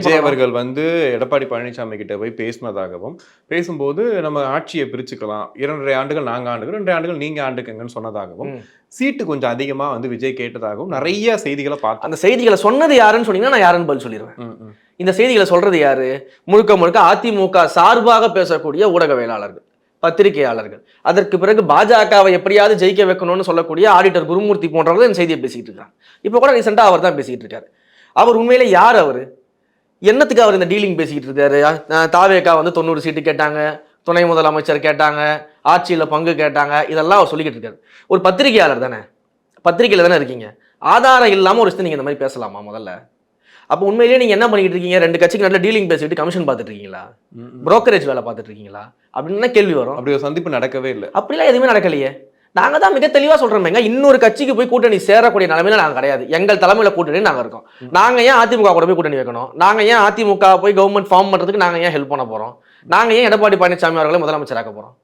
விஜய் அவர்கள் வந்து எடப்பாடி பழனிசாமி கிட்ட போய் பேசினதாகவும், பேசும்போது நம்ம ஆட்சியை பிரிச்சுக்கலாம், 2.5 ஆண்டுகள் நாங்க ஆண்டுகிறோம், 2 ஆண்டுகள் நீங்க ஆண்டுக்கங்கன்னு சொன்னதாகவும், சீட்டு கொஞ்சம் அதிகமா வந்து விஜய் கேட்டதாகவும் நிறைய செய்திகளை பார்த்தோம். அந்த செய்திகளை சொன்னது யாருன்னு சொன்னீங்கன்னா நான் யாருன்னு பதில் சொல்லிடுவேன். இந்த செய்திகளை சொல்றது யாரு? முழுக்க முழுக்க அதிமுக சார்பாக பேசக்கூடிய ஊடகவியலாளர்கள், பத்திரிகையாளர்கள். அதற்கு பிறகு பாஜகவை எப்படியாவது ஜெயிக்க வைக்கணும்னு சொல்லக்கூடிய ஆடிட்டர் குருமூர்த்தி போன்றவர்கள் இந்த செய்தியை பேசிட்டு இருக்காங்க. இப்போ கூட ரீசெண்டா அவர் தான் பேசிட்டு இருக்காரு. அவர் உண்மையிலே யார்? அவரு என்னத்துக்கு அவர் இந்த டீலிங் பேசிக்கிட்டு இருக்காரு? தாவேகா வந்து 90 சீட்டு கேட்டாங்க, துணை முதலமைச்சர் கேட்டாங்க, ஆட்சியில பங்கு கேட்டாங்க, இதெல்லாம் அவர் சொல்லிக்கிட்டு இருக்காரு. ஒரு பத்திரிகையாளர் தானே, பத்திரிகையில தானே இருக்கீங்க. ஆதாரம் இல்லாம ஒரு விஷயம் நீங்க இந்த மாதிரி பேசலாமா? முதல்ல அப்போ உண்மையிலேயே நீங்க என்ன பண்ணிட்டு இருக்கீங்க? 2 கட்சிக்கு நல்ல டீலிங் பேசிட்டு கமிஷன் பார்த்துட்டு இருக்கீங்களா? புரோக்கரேஜ் வேலை பார்த்துட்டு இருக்கீங்களா? அப்படின்னு கேள்வி வரும். அப்படி ஒரு சந்திப்பு நடக்கவே இல்லை. அப்படிலாம் எதுவுமே நடக்கலையே. நாங்க தான் மிக தெளிவா சொல்றோமேங்க, இன்னொரு கட்சிக்கு போய் கூட்டணி சேரக்கூடிய நிலைமையில நாங்க கிடையாது. எங்கள் தலைமையில கூட்டணி நாங்க இருக்கோம். நாங்க ஏன் அதிமுக கூட போய் கூட்டணி வைக்கணும்? நாங்க ஏன் அதிமுக போய் கவர்மெண்ட் ஃபார்ம் பண்றதுக்கு நாங்க ஏன் ஹெல்ப் பண்ண போறோம்? நாங்க ஏன் எடப்பாடி பழனிசாமி அவர்களை முதலமைச்சராக்க போறோம்?